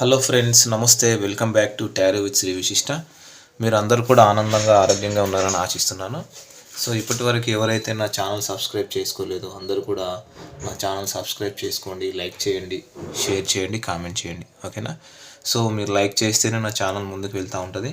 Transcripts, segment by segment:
Hello friends, నమస్తే. Welcome back to tarot with Shri Vishishta. మీరు అందరూ కూడా ఆనందంగా ఆరోగ్యంగా ఉన్నారని ఆశిస్తున్నాను. సో ఇప్పటి వరకు ఎవరైతే నా ఛానల్ సబ్స్క్రైబ్ చేసుకోలేదో అందరూ కూడా నా ఛానల్ సబ్స్క్రైబ్ చేసుకోండి, లైక్ చేయండి, షేర్ చేయండి, కామెంట్ చేయండి. ఓకేనా? సో మీరు లైక్ చేస్తేనే నా ఛానల్ ముందుకు వెళ్తూ ఉంటుంది.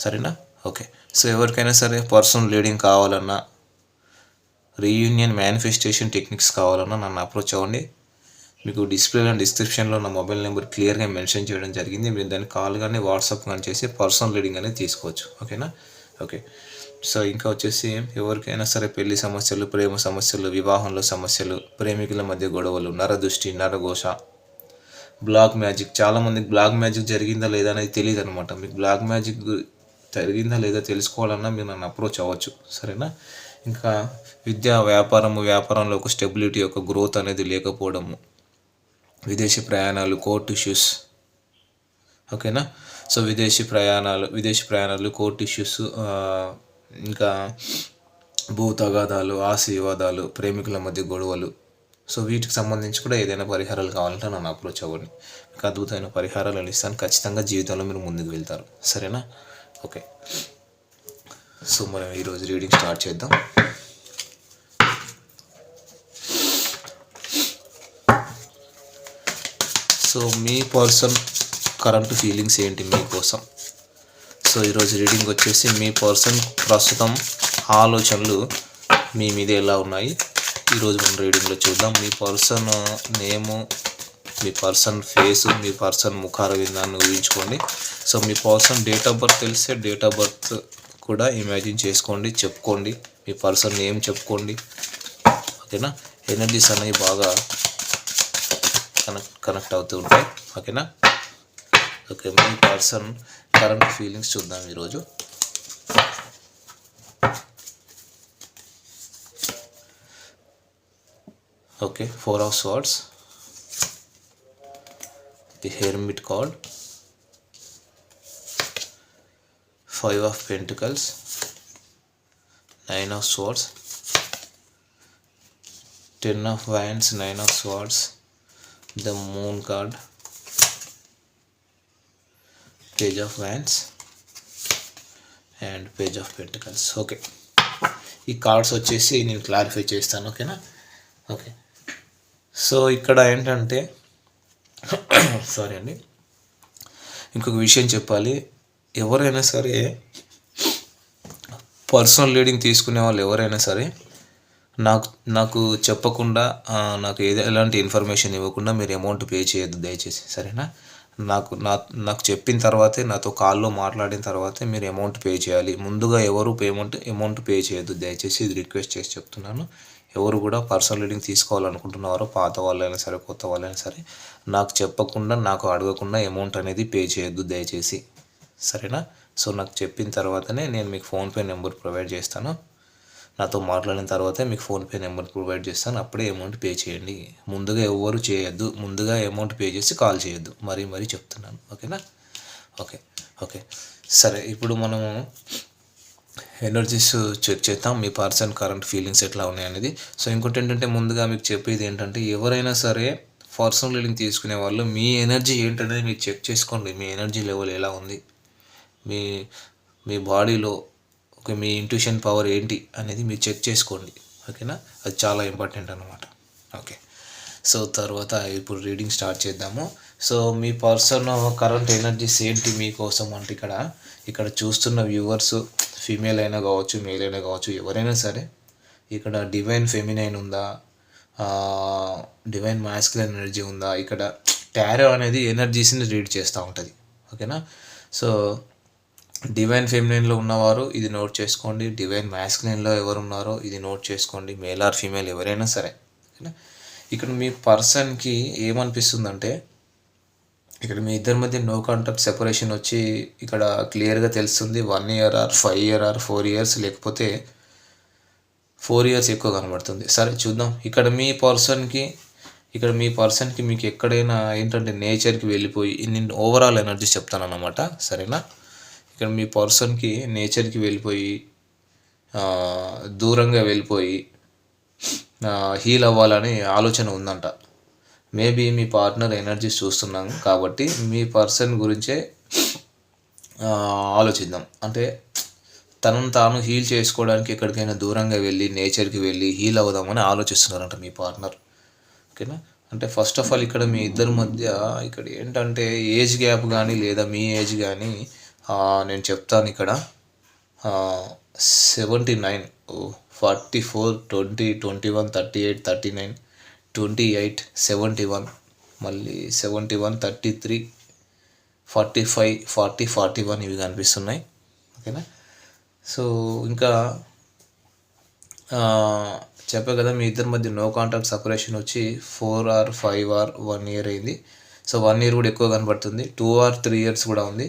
సరేనా? ఓకే. సో ఎవరికైనా సరే పర్సనల్ రీడింగ్ కావాలన్నా, రీయూనియన్ మేనిఫెస్టేషన్ టెక్నిక్స్ కావాలన్నా నన్ను అప్రోచ్ అవ్వండి. మీకు డిస్ప్లేలో డిస్క్రిప్షన్లో నా మొబైల్ నెంబర్ క్లియర్గా మెన్షన్ చేయడం జరిగింది. మీరు దాన్ని కాల్ కానీ వాట్సాప్ కానీ చేసి పర్సనల్ రీడింగ్ అనేది తీసుకోవచ్చు. ఓకేనా? ఓకే. సో ఇంకా వచ్చేసి ఎవరికైనా సరే పెళ్లి సమస్యలు, ప్రేమ సమస్యలు, వివాహంలో సమస్యలు, ప్రేమికుల మధ్య గొడవలు, నరదృష్టి, నరఘోష, బ్లాక్ మ్యాజిక్. చాలామందికి బ్లాక్ మ్యాజిక్ జరిగిందా లేదా అనేది తెలియదు అనమాట. మీకు బ్లాక్ మ్యాజిక్ జరిగిందా లేదా తెలుసుకోవాలన్నా మీరు నన్ను అప్రోచ్ అవ్వచ్చు. సరేనా? ఇంకా విద్య, వ్యాపారంలో ఒక స్టెబిలిటీ, ఒక గ్రోత్ అనేది లేకపోవడము, విదేశీ ప్రయాణాలు, కోర్ట్ ఇష్యూస్. ఓకేనా? సో విదేశీ ప్రయాణాలు, కోర్ట్ ఇష్యూస్, ఇంకా భూ తగాదాలు, ఆస్తి వివాదాలు, ప్రేమికుల మధ్య గొడవలు. సో వీటికి సంబంధించి కూడా ఏదైనా పరిహారాలు కావాలంటే నన్ను అప్రోచ్ అవ్వండి. మీకు అద్భుతమైన పరిహారాలు ఇస్తాను. ఖచ్చితంగా జీవితంలో మీరు ముందుకు వెళ్తారు. సరేనా? ఓకే. సో మనం ఈరోజు రీడింగ్ స్టార్ట్ చేద్దాం. సో మీ పర్సన్ కరెంట్ ఫీలింగ్స్ ఏంటి మీకోసం? సో ఈరోజు రీడింగ్ వచ్చేసి మీ పర్సన్ ప్రస్తుతం ఆలోచనలు మీ మీద ఎలా ఉన్నాయి ఈరోజు మనం రీడింగ్లో చూద్దాం. మీ పర్సన్ నేము, మీ పర్సన్ ఫేసు, మీ పర్సన్ ముఖార విందాన్ని ఊహించుకోండి. So me person date of birth తెలిస్తే డేట్ ఆఫ్ బర్త్ కూడా ఇమాజిన్ చేసుకోండి, చెప్పుకోండి. మీ పర్సన్ నేమ్ చెప్పుకోండి. ఓకేనా? ఎనర్జీస్ అనేవి బాగా కనెక్ట్ అవుతూ ఉంటాయి. ఓకేనా? ఓకే. మీ పర్సన్ కరెంట్ ఫీలింగ్స్ చూద్దాం ఈరోజు. Okay. 4 of Swords, the hermit card, 5 of Pentacles, 9 of Swords, 10 of Wands, 9 of Swords, the Moon card, Page of Wands and Page of Pentacles. Okay. ఈ cards వచ్చేసి నేను clarify చేస్తాను. ఓకేనా? Okay. So ఇక్కడ ఏంటంటే sorry అండి, ఇంకొక విషయం చెప్పాలి. ఎవరైనా సరే పర్సనల్ రీడింగ్ తీసుకునే వాళ్ళు ఎవరైనా సరే నాకు చెప్పకుండా, నాకు ఎలాంటి ఇన్ఫర్మేషన్ ఇవ్వకుండా మీరు అమౌంట్ పే చేయొద్దు దయచేసి. సరేనా? నాకు చెప్పిన తర్వాతే, నాతో కాల్లో మాట్లాడిన తర్వాతే మీరు అమౌంట్ పే చేయాలి. ముందుగా ఎవరు అమౌంట్ పే చేయొద్దు దయచేసి. ఇది రిక్వెస్ట్ చేసి చెప్తున్నాను. ఎవరు కూడా పర్సనల్ రీడింగ్ తీసుకోవాలనుకుంటున్నారో, పాత వాళ్ళైనా సరే కొత్త వాళ్ళైనా సరే, నాకు చెప్పకుండా, నాకు అడగకుండా అమౌంట్ అనేది పే చేయొద్దు దయచేసి. సరేనా? సో నాకు చెప్పిన తర్వాతనే నేను మీకు ఫోన్పే నెంబర్ ప్రొవైడ్ చేస్తాను. నాతో మాట్లాడిన తర్వాతే మీకు ఫోన్పే నెంబర్ ప్రొవైడ్ చేస్తాను. అప్పుడే అమౌంట్ పే చేయండి. ముందుగా ఎవరు చేయొద్దు. ముందుగా అమౌంట్ పే చేసి కాల్ చేయొద్దు. మరీ చెప్తున్నాను. ఓకేనా? ఓకే. ఓకే. సరే, ఇప్పుడు మనము ఎనర్జీస్ చెక్ చేద్దాం. మీ పర్సన్ కరెంట్ ఫీలింగ్స్ ఎట్లా ఉన్నాయి అనేది. సో ఇంకోటి ఏంటంటే, ముందుగా మీకు చెప్పేది ఏంటంటే, ఎవరైనా సరే పర్సనల్ రీడింగ్ తీసుకునే వాళ్ళు మీ ఎనర్జీ ఏంటనేది మీరు చెక్ చేసుకోండి. మీ ఎనర్జీ లెవెల్ ఎలా ఉంది, మీ బాడీలో మీ ఇంట్యూషన్ పవర్ ఏంటి అనేది మీరు చెక్ చేసుకోండి. ఓకేనా? అది చాలా ఇంపార్టెంట్ అన్నమాట. ఓకే. సో తర్వాత ఇప్పుడు రీడింగ్ స్టార్ట్ చేద్దాము. సో మీ పర్సన్ కరెంట్ ఎనర్జీస్ ఏంటి మీకోసం అంటే, ఇక్కడ చూస్తున్న వ్యూవర్స్ ఫీమేల్ అయినా కావచ్చు, మేల్ అయినా కావచ్చు, ఎవరైనా సరే, ఇక్కడ డివైన్ ఫెమినైన్ ఉందా, డివైన్ మాస్కులైన్ ఎనర్జీ ఉందా? ఇక్కడ టారో అనేది ఎనర్జీస్ని రీడ్ చేస్తూ ఉంటుంది. ఓకేనా? సో డివైన్ ఫెమినైన్లో ఉన్నవారు ఇది నోట్ చేసుకోండి. డివైన్ మ్యాస్కులైన్లో ఎవరు ఉన్నారో ఇది నోట్ చేసుకోండి. మేల్ ఆర్ ఫీమేల్ ఎవరైనా సరే. ఓకేనా? ఇక్కడ మీ పర్సన్కి ఏమనిపిస్తుందంటే, ఇక్కడ మీ ఇద్దరి మధ్య నో కాంటాక్ట్ సెపరేషన్ వచ్చి ఇక్కడ క్లియర్గా తెలుస్తుంది. 1 year or 5 year or 4 years, లేకపోతే 4 years ఎక్కువ కనబడుతుంది. సరే చూద్దాం. ఇక్కడ మీ పర్సన్కి మీకు ఎక్కడైనా ఏంటంటే నేచర్కి వెళ్ళిపోయి, నేను ఓవరాల్ ఎనర్జీ చెప్తాను అన్నమాట. సరేనా? ఇక్కడ మీ పర్సన్కి నేచర్కి వెళ్ళిపోయి, దూరంగా వెళ్ళిపోయి హీల్ అవ్వాలని ఆలోచన ఉందంట. మేబీ మీ పార్ట్నర్ ఎనర్జీస్ చూస్తున్నాం కాబట్టి మీ పర్సన్ గురించే ఆలోచిద్దాం. అంటే తనను తాను హీల్ చేసుకోవడానికి ఎక్కడికైనా దూరంగా వెళ్ళి నేచర్కి వెళ్ళి హీల్ అవుదామని ఆలోచిస్తున్నారంట మీ పార్ట్నర్. ఓకేనా. అంటే ఫస్ట్ ఆఫ్ ఆల్ ఇక్కడ మీ ఇద్దరి మధ్య ఇక్కడ ఏంటంటే ఏజ్ గ్యాప్ కానీ లేదా మీ ఏజ్ కానీ నేను చెప్తాను ఇక్కడ 79, 44, 20, 21, 38, 39, 28, 71, మళ్ళీ 71, 33, 45, 40, 41 ఇవి కనిపిస్తున్నాయి. ఓకేనా. సో ఇంకా చెప్పే కదా మీ ఇద్దరి మధ్య నో కాంటాక్ట్ సపరేషన్ వచ్చి 4 or 5 or 1 year అయింది. సో 1 year కూడా ఎక్కువ కనబడుతుంది. 2 or 3 years కూడా ఉంది.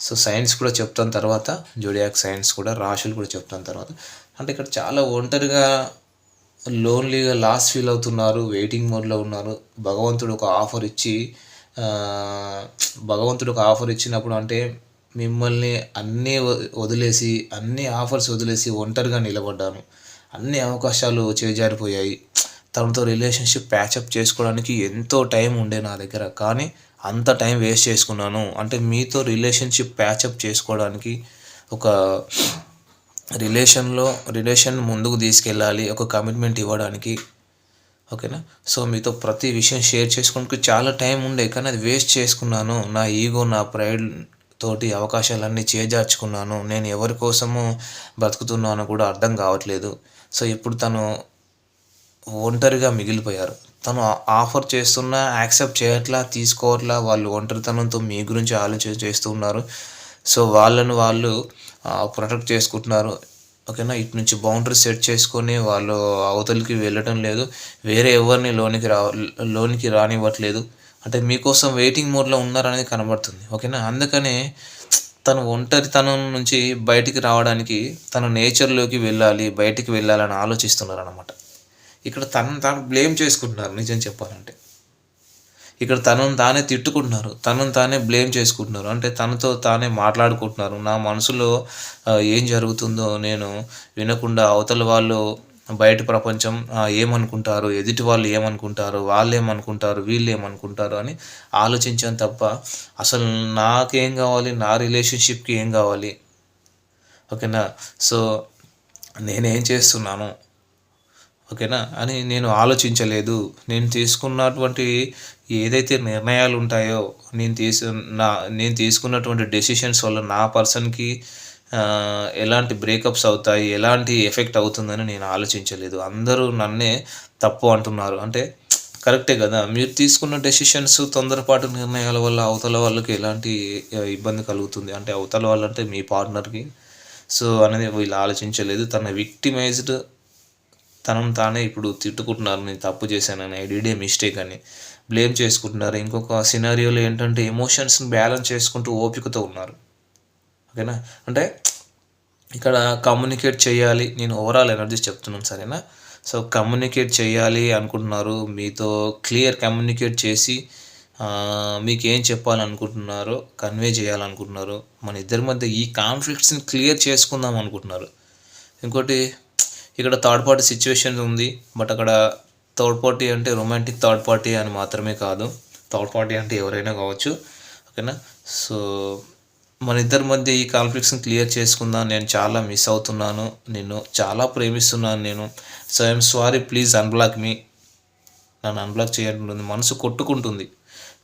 సో సైన్స్ కూడా చెప్తాను తర్వాత, జోడియాక్ సైన్స్ కూడా, రాశులు కూడా చెప్తాను తర్వాత. అంటే ఇక్కడ చాలా ఒంటరిగా లోన్లీగా లాస్ ఫీల్ అవుతున్నారు, వెయిటింగ్ మోడ్లో ఉన్నారు. భగవంతుడు ఒక ఆఫర్ ఇచ్చినప్పుడు అంటే మిమ్మల్ని అన్నీ వదిలేసి అన్ని ఆఫర్స్ వదిలేసి ఒంటరిగా నిలబడ్డాను, అన్ని అవకాశాలు చేజారిపోయాయి, తనతో రిలేషన్షిప్ ప్యాచప్ చేసుకోవడానికి ఎంతో టైం ఉండే నా దగ్గర, కానీ అంత టైం వేస్ట్ చేసుకున్నాను. అంటే మీతో రిలేషన్షిప్ ప్యాచప్ చేసుకోవడానికి, ఒక రిలేషన్ ముందుకు తీసుకెళ్ళాలి, ఒక కమిట్మెంట్ ఇవ్వడానికి. ఓకేనా. సో మీతో ప్రతి విషయం షేర్ చేసుకోవడానికి చాలా టైం ఉండే, కానీ అది వేస్ట్ చేసుకున్నాను. నా ఈగో, నా ప్రైడ్ తోటి అవకాశాలన్నీ చేజార్చుకున్నాను. నేను ఎవరి కోసము బ్రతుకుతున్నానో కూడా అర్థం కావట్లేదు. సో ఇప్పుడు తను ఒంటరిగా మిగిలిపోయారు. తను ఆఫర్ చేస్తున్నా యాక్సెప్ట్ చేయట్లా, తీసుకోవట్లా. వాళ్ళు ఒంటరితనంతో మీ గురించి ఆలోచన చేస్తూ ఉన్నారు. సో వాళ్ళను వాళ్ళు ప్రొటెక్ట్ చేసుకుంటున్నారు. ఓకేనా. ఇటు నుంచి బౌండరీ సెట్ చేసుకొని వాళ్ళు అవతలికి వెళ్ళటం లేదు, వేరే ఎవరిని లోనికి రానివ్వట్లేదు. అంటే మీకోసం వెయిటింగ్ మోడ్లో ఉన్నారనేది కనబడుతుంది. ఓకేనా. అందుకనే తను ఒంటరితనం నుంచి బయటికి రావడానికి తన నేచర్లోకి బయటికి వెళ్ళాలని ఆలోచిస్తున్నారు అన్నమాట. ఇక్కడ తనను తాను బ్లేమ్ చేసుకుంటున్నారు. నిజం చెప్పాలంటే ఇక్కడ తనను తానే తిట్టుకుంటున్నారు, తనను తానే బ్లేమ్ చేసుకుంటున్నారు. అంటే తనతో తానే మాట్లాడుకుంటున్నారు. నా మనసులో ఏం జరుగుతుందో నేను వినకుండా అవతల వాళ్ళు, బయట ప్రపంచం ఏమనుకుంటారు, ఎదుటి వాళ్ళు ఏమనుకుంటారు, వాళ్ళు ఏమనుకుంటారు, వీళ్ళు ఏమనుకుంటారు అని ఆలోచించాను తప్ప అసలు నాకేం కావాలి, నా రిలేషన్షిప్కి ఏం కావాలి. ఓకేనా. సో నేనేం చేస్తున్నాను, ఓకేనా అని నేను ఆలోచించలేదు. నేను తీసుకున్నటువంటి ఏదైతే నిర్ణయాలు ఉంటాయో, నేను తీసుకున్నటువంటి డెసిషన్స్ వల్ల నా పర్సన్కి ఎలాంటి బ్రేకప్స్ అవుతాయి, ఎలాంటి ఎఫెక్ట్ అవుతుందని నేను ఆలోచించలేదు. అందరూ నన్నే తప్పు అంటున్నారు. అంటే కరెక్టే కదా. మీరు తీసుకున్న డెసిషన్స్, తొందరపాటు నిర్ణయాల వల్ల అవతల వాళ్ళకి ఎలాంటి ఇబ్బంది కలుగుతుంది, అంటే అవతల వాళ్ళంటే మీ పార్ట్నర్కి. సో అనేది వీళ్ళు ఆలోచించలేదు. తన విక్టిమైజ్డ్, తనను తానే ఇప్పుడు తిట్టుకుంటున్నారు, నేను తప్పు చేశానని, ఐ డిడ్ ఏ మిస్టేక్ అని బ్లేమ్ చేసుకుంటున్నారు. ఇంకొక సినారియోలో ఏంటంటే ఎమోషన్స్ని బ్యాలెన్స్ చేసుకుంటూ ఓపికతో ఉన్నారు. ఓకేనా. అంటే ఇక్కడ కమ్యూనికేట్ చేయాలి, నేను ఓవరాల్ ఎనర్జీస్ చెప్తున్నాను, సరేనా. సో కమ్యూనికేట్ చేయాలి అనుకుంటున్నారు, మీతో క్లియర్ కమ్యూనికేట్ చేసి మీకు ఏం చెప్పాలనుకుంటున్నారో కన్వే చేయాలనుకుంటున్నారు. మన ఇద్దరి మధ్య ఈ కాన్ఫ్లిక్ట్స్ని క్లియర్ చేసుకుందాం అనుకుంటున్నారు. ఇంకోటి ఇక్కడ థర్డ్ పార్టీ సిచ్యువేషన్ ఉంది. బట్ అక్కడ థర్డ్ పార్టీ అంటే రొమాంటిక్ థర్డ్ పార్టీ అని మాత్రమే కాదు, థర్డ్ పార్టీ అంటే ఎవరైనా కావచ్చు. ఓకేనా. సో మన ఇద్దరి మధ్య ఈ కాన్ఫ్లిక్ట్స్ని క్లియర్ చేసుకుందాం. నేను చాలా మిస్ అవుతున్నాను, నిన్ను చాలా ప్రేమిస్తున్నాను నేను. So I'm sorry, please unblock me. నన్ను అన్బ్లాక్ చేయాలంటుంది, మనసు కొట్టుకుంటుంది,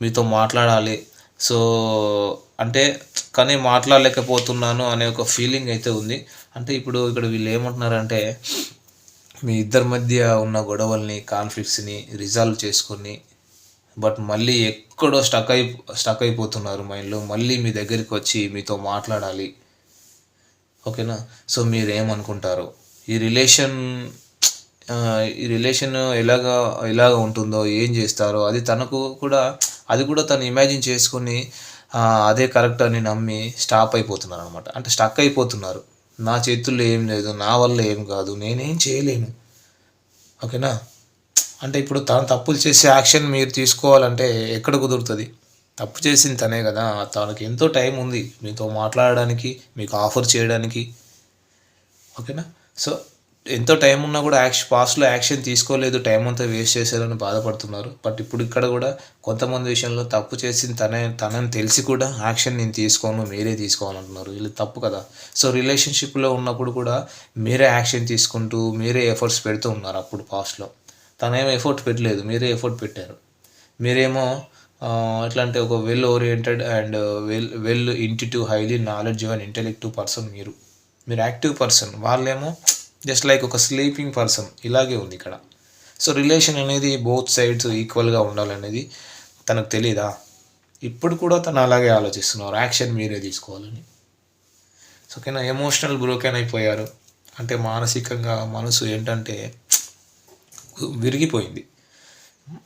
మీతో మాట్లాడాలి. సో అంటే కానీ మాట్లాడలేకపోతున్నాను అనే ఒక ఫీలింగ్ అయితే ఉంది. అంటే ఇప్పుడు ఇక్కడ వీళ్ళు ఏమంటున్నారంటే మీ ఇద్దరి మధ్య ఉన్న గొడవల్ని, కాన్ఫ్లిక్ట్స్ని రిజాల్వ్ చేసుకొని, బట్ మళ్ళీ ఎక్కడో స్టక్ అయిపోతున్నారు మైండ్లో. మళ్ళీ మీ దగ్గరికి వచ్చి మీతో మాట్లాడాలి. ఓకేనా. సో మీరేమనుకుంటారు, ఈ రిలేషన్ ఎలాగ ఉంటుందో, ఏం చేస్తారో అది కూడా తను ఇమాజిన్ చేసుకొని అదే కరెక్ట్ అని నమ్మి స్టాప్ అయిపోతున్నారు అనమాట. అంటే స్టక్ అయిపోతున్నారు. నా చేతుల్లో ఏం లేదు, నా వల్ల ఏం కాదు, నేనేం చేయలేను. ఓకేనా. అంటే ఇప్పుడు తను తప్పులు చేసే యాక్షన్ మీరు తీసుకోవాలంటే ఎక్కడ కుదురుతుంది? తప్పు చేసింది తనే కదా. తనకి ఎంతో టైం ఉంది మీతో మాట్లాడడానికి, మీకు ఆఫర్ చేయడానికి. ఓకేనా. సో ఎంతో టైం ఉన్నా కూడా పాస్ట్లో యాక్షన్ తీసుకోలేదు, టైం అంతా వేస్ట్ చేశారని బాధపడుతున్నారు. బట్ ఇప్పుడు ఇక్కడ కూడా కొంతమంది విషయంలో తప్పు చేసింది తనని తెలిసి కూడా యాక్షన్ నేను తీసుకోను, మీరే తీసుకోవాలంటున్నారు. వీళ్ళు తప్పు కదా. సో రిలేషన్షిప్లో ఉన్నప్పుడు కూడా మీరే యాక్షన్ తీసుకుంటూ మీరే ఎఫర్ట్స్ పెడుతూ ఉన్నారు. అప్పుడు పాస్ట్లో తనేమో ఎఫర్ట్ పెట్టలేదు, మీరే ఎఫర్ట్ పెట్టారు. మీరేమో ఎట్లా అంటే ఒక well oriented and well intuitive highly knowledge and intellective person మీరు యాక్టివ్ పర్సన్, వాళ్ళేమో జస్ట్ లైక్ ఒక స్లీపింగ్ పర్సన్. ఇలాగే ఉంది ఇక్కడ. సో రిలేషన్ అనేది బోత్ సైడ్స్ ఈక్వల్గా ఉండాలనేది తనకు తెలీదా? ఇప్పుడు కూడా తను అలాగే ఆలోచిస్తున్నారు, యాక్షన్ మీరే తీసుకోవాలని. సో ఓకేనా, ఎమోషనల్ బ్రోకెన్ అయిపోయారు. అంటే మానసికంగా మనసు ఏంటంటే విరిగిపోయింది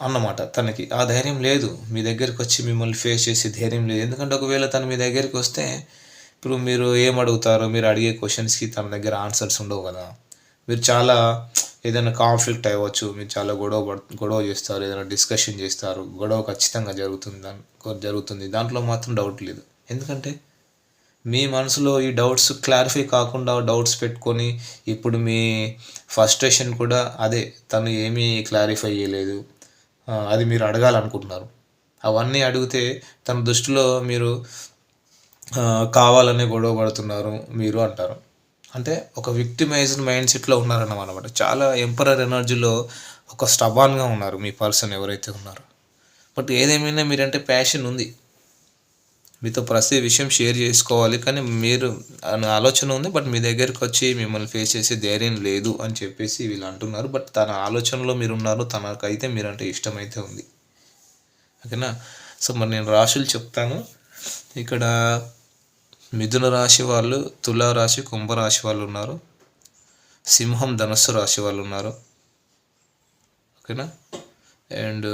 అన్నమాట. తనకి ఆ ధైర్యం లేదు, మీ దగ్గరికి వచ్చి మిమ్మల్ని ఫేస్ చేసే ధైర్యం లేదు. ఎందుకంటే ఒకవేళ తను మీ దగ్గరికి వస్తే ఇప్పుడు మీరు ఏం అడుగుతారో, మీరు అడిగే క్వశ్చన్స్కి తన దగ్గర ఆన్సర్స్ ఉండవు కదా. మీరు చాలా ఏదైనా కాన్ఫ్లిక్ట్ అవ్వచ్చు, మీరు చాలా గొడవ చేస్తారు, ఏదైనా డిస్కషన్ చేస్తారు, గొడవ ఖచ్చితంగా జరుగుతుంది. దాంట్లో మాత్రం డౌట్ లేదు. ఎందుకంటే మీ మనసులో ఈ డౌట్స్ క్లారిఫై కాకుండా డౌట్స్ పెట్టుకొని ఇప్పుడు మీ ఫ్రస్ట్రేషన్ కూడా అదే, తను ఏమీ క్లారిఫై చేయలేదు, అది మీరు అడగాలనుకుంటున్నారు. అవన్నీ అడిగితే తన దృష్టిలో మీరు కావాలనే గొడవ పడుతున్నారు మీరు అంటారు. అంటే ఒక విక్టిమైజ్డ్ మైండ్ సెట్లో ఉన్నారన్నమాట. చాలా ఎంపరర్ ఎనర్జీలో ఒక స్టబాన్గా ఉన్నారు మీ పర్సన్ ఎవరైతే ఉన్నారో. బట్ ఏదేమైనా మీరంటే ప్యాషన్ ఉంది, మీతో ప్రతి విషయం షేర్ చేసుకోవాలి, కానీ మీరు ఆలోచన ఉంది, బట్ మీ దగ్గరికి వచ్చి మిమ్మల్ని ఫేస్ చేసే ధైర్యం లేదు అని చెప్పేసి వీళ్ళు అంటున్నారు. బట్ తన ఆలోచనలో మీరు ఉన్నారు, తనకైతే మీరంటే ఇష్టమైతే ఉంది. ఓకేనా. సో మరి నేను రాశులు చెప్తాను. ఇక్కడ మిథున రాశి వాళ్ళు, తులారాశి, కుంభరాశి వాళ్ళు ఉన్నారు, సింహం, ధనుస్సు రాశి వాళ్ళు ఉన్నారు. ఓకేనా. అండ్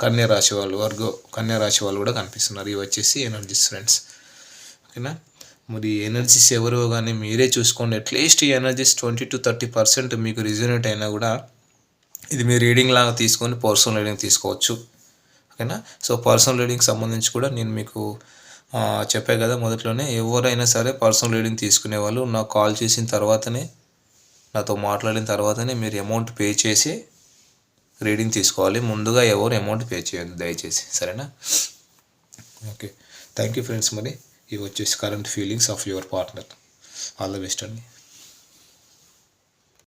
కన్యా రాశి వాళ్ళు, కన్యా రాశి వాళ్ళు కూడా కనిపిస్తున్నారు. ఇవి వచ్చేసి ఎనర్జీస్ ఫ్రెండ్స్. ఓకేనా. మరి ఎనర్జీస్ ఎవరో కానీ మీరే చూసుకోండి. అట్లీస్ట్ ఈ ఎనర్జీస్ 20-30% మీకు రిజనేట్ అయినా కూడా ఇది మీ రీడింగ్ లాగా తీసుకొని పర్సనల్ రీడింగ్ తీసుకోవచ్చు. ఓకేనా. సో పర్సనల్ రీడింగ్ సంబంధించి కూడా నేను మీకు చెప్పే కదా మొదట్లోనే, ఎవరైనా సరే పర్సనల్ రీడింగ్ తీసుకునే వాళ్ళు నాకు కాల్ చేసిన తర్వాతనే, నాతో మాట్లాడిన తర్వాతనే మీరు అమౌంట్ పే చేసి రీడింగ్ తీసుకోవాలి. ముందుగా ఎవరు అమౌంట్ పే చేయొద్దు దయచేసి, సరేనా. Okay, thank you friends. మరి ఇవి వచ్చేసి current feelings of your partner. All the best అండి.